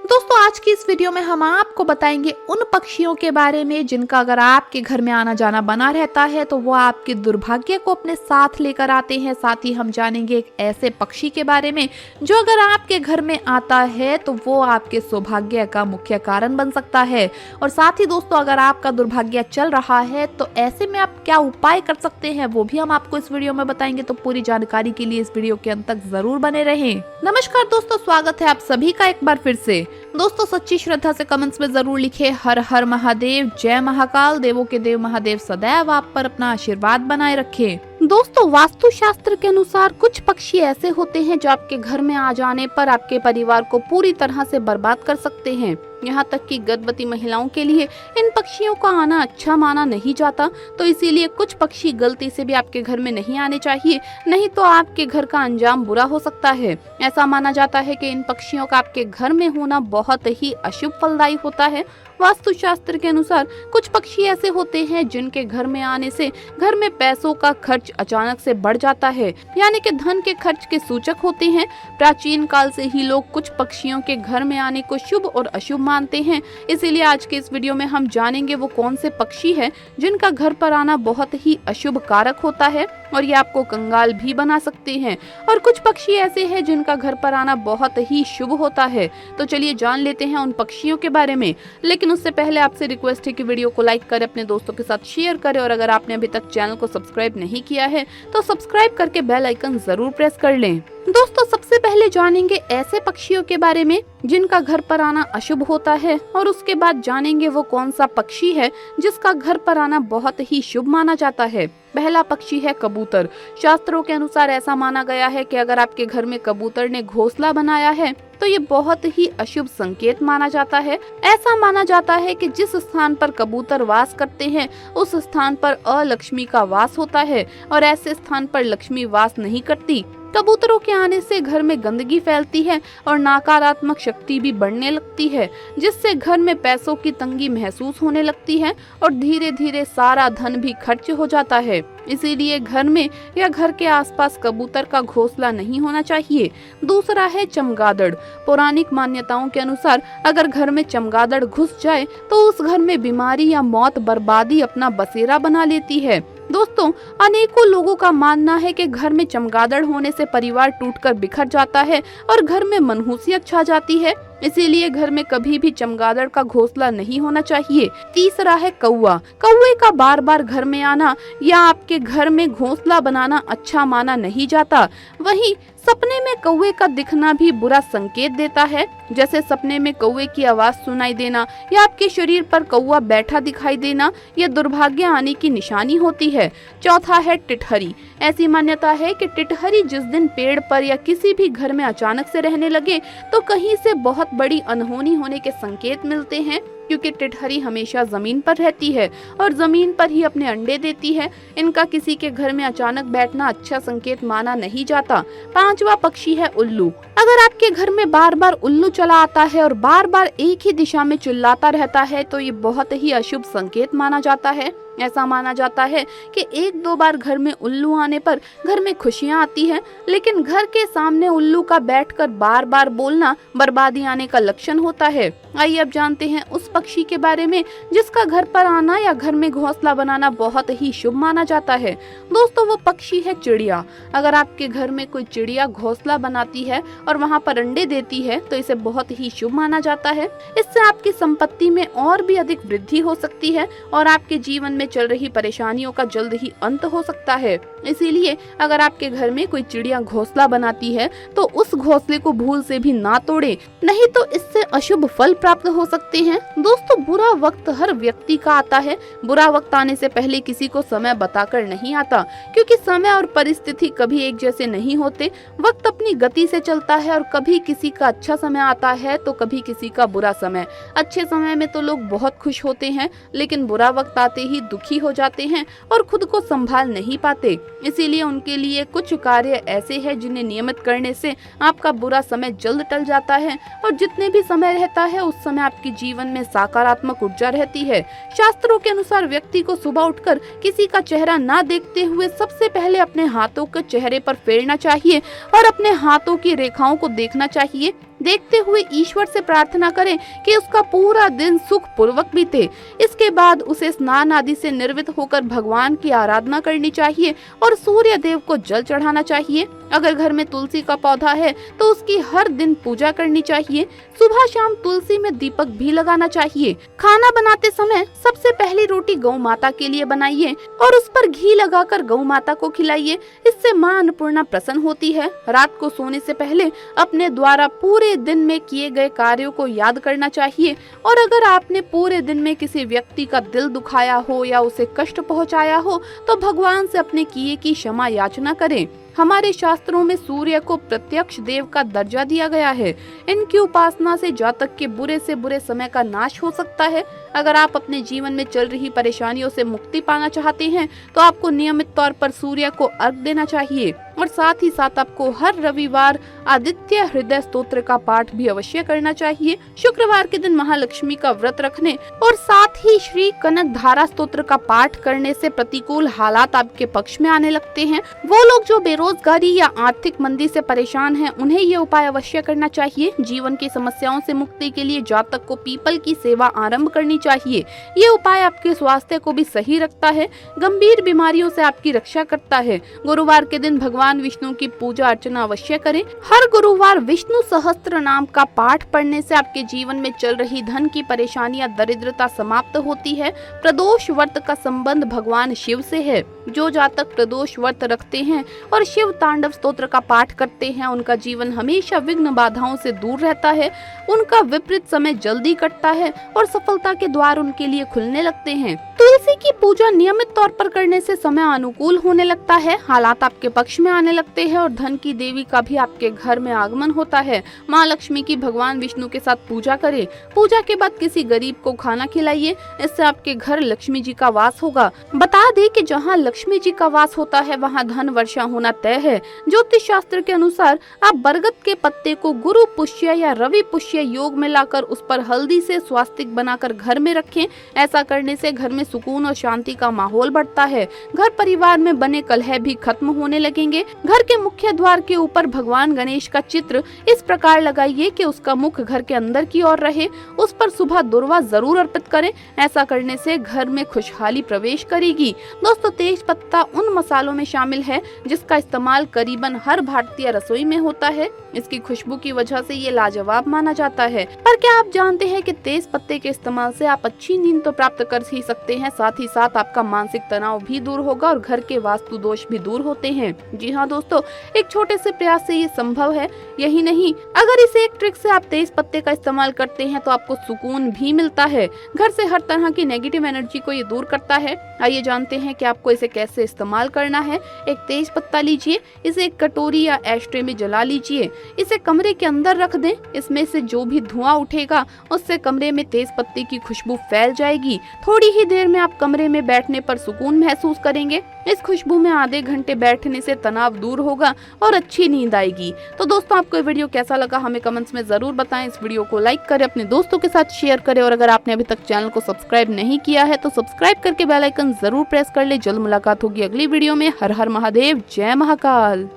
दोस्तों आज की इस वीडियो में हम आपको बताएंगे उन पक्षियों के बारे में जिनका अगर आपके घर में आना जाना बना रहता है तो वो आपके दुर्भाग्य को अपने साथ लेकर आते हैं। साथ ही हम जानेंगे एक ऐसे पक्षी के बारे में जो अगर आपके घर में आता है तो वो आपके सौभाग्य का मुख्य कारण बन सकता है। और साथ ही दोस्तों अगर आपका दुर्भाग्य चल रहा है तो ऐसे में आप क्या उपाय कर सकते हैं वो भी हम आपको इस वीडियो में बताएंगे। तो पूरी जानकारी के लिए इस वीडियो के अंत तक जरूर बने रहें। नमस्कार दोस्तों, स्वागत है आप सभी का एक बार फिर से। दोस्तों सच्ची श्रद्धा से कमेंट्स में जरूर लिखे हर हर महादेव, जय महाकाल, देवों के देव महादेव सदैव आप पर अपना आशीर्वाद बनाए रखे। दोस्तों वास्तु शास्त्र के अनुसार कुछ पक्षी ऐसे होते हैं जो आपके घर में आ जाने पर आपके परिवार को पूरी तरह से बर्बाद कर सकते हैं। यहाँ तक कि गर्भवती महिलाओं के लिए इन पक्षियों का आना अच्छा माना नहीं जाता, तो इसीलिए कुछ पक्षी गलती से भी आपके घर में नहीं आने चाहिए, नहीं तो आपके घर का अंजाम बुरा हो सकता है। ऐसा माना जाता है कि इन पक्षियों का आपके घर में होना बहुत ही अशुभ फलदायी होता है। वास्तु शास्त्र के अनुसार कुछ पक्षी ऐसे होते हैं जिनके घर में आने से घर में पैसों का खर्च अचानक से बढ़ जाता है, यानी कि धन के खर्च के सूचक होते हैं। प्राचीन काल से ही लोग कुछ पक्षियों के घर में आने को शुभ और अशुभ मानते हैं। इसीलिए आज के इस वीडियो में हम जानेंगे वो कौन से पक्षी हैं जिनका घर पर आना बहुत ही अशुभ कारक होता है और ये आपको कंगाल भी बना सकते हैं। और कुछ पक्षी ऐसे हैं जिनका घर पर आना बहुत ही शुभ होता है। तो चलिए जान लेते हैं उन पक्षियों के बारे में। लेकिन उससे पहले आपसे रिक्वेस्ट है कि वीडियो को लाइक करें, अपने दोस्तों के साथ शेयर करें और अगर आपने अभी तक चैनल को सब्सक्राइब नहीं किया है तो सब्सक्राइब करके बेल आइकन जरूर प्रेस कर लें। दोस्तों सबसे पहले जानेंगे ऐसे पक्षियों के बारे में जिनका घर पर आना अशुभ होता है और उसके बाद जानेंगे वो कौन सा पक्षी है जिसका घर पर आना बहुत ही शुभ माना जाता है। पहला पक्षी है कबूतर। शास्त्रों के अनुसार ऐसा माना गया है कि अगर आपके घर में कबूतर ने घोंसला बनाया है तो ये बहुत ही अशुभ संकेत माना जाता है। ऐसा माना जाता है कि जिस स्थान पर कबूतर वास करते हैं उस स्थान पर अलक्ष्मी का वास होता है और ऐसे स्थान पर लक्ष्मी वास नहीं करती। कबूतरों के आने से घर में गंदगी फैलती है और नकारात्मक शक्ति भी बढ़ने लगती है, जिससे घर में पैसों की तंगी महसूस होने लगती है और धीरे धीरे सारा धन भी खर्च हो जाता है। इसीलिए घर में या घर के आसपास कबूतर का घोंसला नहीं होना चाहिए। दूसरा है चमगादड़। पौराणिक मान्यताओं के अनुसार अगर घर में चमगादड़ घुस जाए तो उस घर में बीमारी या मौत बर्बादी अपना बसेरा बना लेती है। दोस्तों अनेकों लोगों का मानना है कि घर में चमगादड़ होने से परिवार टूटकर बिखर जाता है और घर में मनहूसियत छा जाती है। इसीलिए घर में कभी भी चमगादड़ का घोंसला नहीं होना चाहिए। तीसरा है कौवा। कौवे का बार बार घर में आना या आपके घर में घोंसला बनाना अच्छा माना नहीं जाता। वहीं सपने में कौवे का दिखना भी बुरा संकेत देता है, जैसे सपने में कौवे की आवाज सुनाई देना या आपके शरीर पर कौवा बैठा दिखाई देना यह दुर्भाग्य आने की निशानी होती है। चौथा है टिटहरी। ऐसी मान्यता है कि टिटहरी जिस दिन पेड़ पर या किसी भी घर में अचानक से रहने लगे तो कहीं से बहुत बड़ी अनहोनी होने के संकेत मिलते हैं, क्योंकि टिटहरी हमेशा जमीन पर रहती है और जमीन पर ही अपने अंडे देती है। इनका किसी के घर में अचानक बैठना अच्छा संकेत माना नहीं जाता। पांचवा पक्षी है उल्लू। अगर आपके घर में बार बार उल्लू चला आता है और बार बार एक ही दिशा में चिल्लाता रहता है तो ये बहुत ही अशुभ संकेत माना जाता है। ऐसा माना जाता है कि एक दो बार घर में उल्लू आने पर घर में खुशियां आती हैं, लेकिन घर के सामने उल्लू का बैठकर बार बार बोलना बर्बादी आने का लक्षण होता है। आइए अब जानते हैं उस पक्षी के बारे में जिसका घर पर आना या घर में घोंसला बनाना बहुत ही शुभ माना जाता है। दोस्तों वो पक्षी है चिड़िया। अगर आपके घर में कोई चिड़िया घोंसला बनाती है और वहां पर अंडे देती है तो इसे बहुत ही शुभ माना जाता है। इससे आपकी संपत्ति में और भी अधिक वृद्धि हो सकती है और आपके जीवन में चल रही परेशानियों का जल्द ही अंत हो सकता है। इसीलिए अगर आपके घर में कोई चिड़िया घोंसला बनाती है तो उस घोंसले को भूल से भी ना तोड़े, नहीं तो इससे अशुभ फल प्राप्त हो सकते हैं। दोस्तों बुरा वक्त हर व्यक्ति का आता है। बुरा वक्त आने से पहले किसी को समय बताकर नहीं आता, क्योंकि समय और परिस्थिति कभी एक जैसे नहीं होते। वक्त अपनी गति से चलता है और कभी किसी का अच्छा समय आता है तो कभी किसी का बुरा समय। अच्छे समय में तो लोग बहुत खुश होते हैं, लेकिन बुरा वक्त आते ही दुखी हो जाते हैं और खुद को संभाल नहीं पाते। इसीलिए उनके लिए कुछ कार्य ऐसे हैं जिन्हें नियमित करने से आपका बुरा समय जल्द टल जाता है और जितने भी समय रहता है उस समय आपके जीवन में सकारात्मक ऊर्जा रहती है। शास्त्रों के अनुसार व्यक्ति को सुबह उठकर किसी का चेहरा ना देखते हुए सबसे पहले अपने हाथों को चेहरे पर फेरना चाहिए और अपने हाथों की रेखाओं को देखना चाहिए। देखते हुए ईश्वर से प्रार्थना करें कि उसका पूरा दिन सुख पूर्वक बीते। इसके बाद उसे स्नान आदि से निर्वित होकर भगवान की आराधना करनी चाहिए और सूर्य देव को जल चढ़ाना चाहिए। अगर घर में तुलसी का पौधा है तो उसकी हर दिन पूजा करनी चाहिए। सुबह शाम तुलसी में दीपक भी लगाना चाहिए। खाना बनाते समय सबसे पहली रोटी गौ माता के लिए बनाइए और उस पर घी लगाकर गौ माता को खिलाइए। इससे माँ अन्नपूर्णा प्रसन्न होती है। रात को सोने से पहले अपने द्वारा पूरे दिन में किए गए कार्यों को याद करना चाहिए और अगर आपने पूरे दिन में किसी व्यक्ति का दिल दुखाया हो या उसे कष्ट पहुंचाया हो तो भगवान से अपने किए की क्षमा याचना करें। हमारे शास्त्रों में सूर्य को प्रत्यक्ष देव का दर्जा दिया गया है। इनकी उपासना से जातक के बुरे से बुरे समय का नाश हो सकता है। अगर आप अपने जीवन में चल रही परेशानियों से मुक्ति पाना चाहते हैं तो आपको नियमित तौर पर सूर्य को अर्घ देना चाहिए और साथ ही साथ आपको हर रविवार आदित्य हृदय स्तोत्र का पाठ भी अवश्य करना चाहिए। शुक्रवार के दिन महालक्ष्मी का व्रत रखने और साथ ही श्री कनक धारा स्तोत्र का पाठ करने से प्रतिकूल हालात आपके पक्ष में आने लगते हैं। वो लोग जो बेरोजगारी या आर्थिक मंदी से परेशान हैं, उन्हें ये उपाय अवश्य करना चाहिए। जीवन की समस्याओं से मुक्ति के लिए जातक को पीपल की सेवा आरंभ करनी चाहिए। ये उपाय आपके स्वास्थ्य को भी सही रखता है, गंभीर बीमारियों से आपकी रक्षा करता है। गुरुवार के दिन भगवान विष्णु की पूजा अर्चना अवश्य करें। हर गुरुवार विष्णु सहस्त्र नाम का पाठ पढ़ने से आपके जीवन में चल रही धन की परेशानियां, दरिद्रता समाप्त होती है। प्रदोष व्रत का संबंध भगवान शिव से है। जो जातक प्रदोष व्रत रखते हैं और शिव तांडव स्तोत्र का पाठ करते हैं, उनका जीवन हमेशा विघ्न बाधाओं से दूर रहता है। उनका विपरीत समय जल्दी कटता है और सफलता के द्वार उनके लिए खुलने लगते हैं। तुलसी की पूजा नियमित तौर पर करने से समय अनुकूल होने लगता है, हालात आपके पक्ष में आने लगते हैं और धन की देवी का भी आपके घर में आगमन होता है। माँ लक्ष्मी की भगवान विष्णु के साथ पूजा करें। पूजा के बाद किसी गरीब को खाना खिलाइए, इससे आपके घर लक्ष्मी जी का वास होगा। बता दें कि जहाँ लक्ष्मी जी का वास होता है वहाँ धन वर्षा होना तय है। ज्योतिष शास्त्र के अनुसार आप बरगद के पत्ते को गुरु पुष्य या रवि पुष्य योग में लाकर उस पर हल्दी से स्वास्तिक बनाकर घर में रखें। ऐसा करने से घर में सुकून और शांति का माहौल बढ़ता है। घर परिवार में बने कलह भी खत्म होने लगेंगे। घर के मुख्य द्वार के ऊपर भगवान गणेश का चित्र इस प्रकार लगाइए कि उसका मुख घर के अंदर की ओर रहे। उस पर सुबह दुर्वा जरूर अर्पित करें। ऐसा करने से घर में खुशहाली प्रवेश करेगी। दोस्तों, तेज पत्ता उन मसालों में शामिल है जिसका इस्तेमाल करीबन हर भारतीय रसोई में होता है। इसकी खुशबू की वजह से ये लाजवाब माना जाता है। पर क्या आप जानते हैं कि तेज पत्ते के इस्तेमाल से आप अच्छी नींद तो प्राप्त कर ही सकते हैं, साथ ही साथ आपका मानसिक तनाव भी दूर होगा और घर के वास्तु दोष भी दूर होते हैं। जी हाँ दोस्तों, एक छोटे से प्रयास से ये संभव है। यही नहीं, अगर इस एक ट्रिक से आप तेज पत्ते का इस्तेमाल करते हैं तो आपको सुकून भी मिलता है। घर से हर तरह की नेगेटिव एनर्जी को ये दूर करता है। आइए जानते हैं कि आपको इसे कैसे इस्तेमाल करना है। एक तेज पत्ता लीजिए, इसे एक कटोरी या एस्ट्रे में जला लीजिए। इसे कमरे के अंदर रख दें। इसमें से जो भी धुआं उठेगा उससे कमरे में तेज पत्ते की खुशबू फैल जाएगी। थोड़ी ही देर में आप कमरे में बैठने पर सुकून महसूस करेंगे। इस खुशबू में आधे घंटे बैठने से तनाव दूर होगा और अच्छी नींद आएगी। तो दोस्तों, आपको ये वीडियो कैसा लगा हमें कमेंट्स में जरूर बताएं। इस वीडियो को लाइक करें, अपने दोस्तों के साथ शेयर करें और अगर आपने अभी तक चैनल को सब्सक्राइब नहीं किया है तो सब्सक्राइब करके बेल आइकन जरूर प्रेस कर ले। जल्द मुलाकात होगी अगली वीडियो में। हर हर महादेव, जय महाकाल।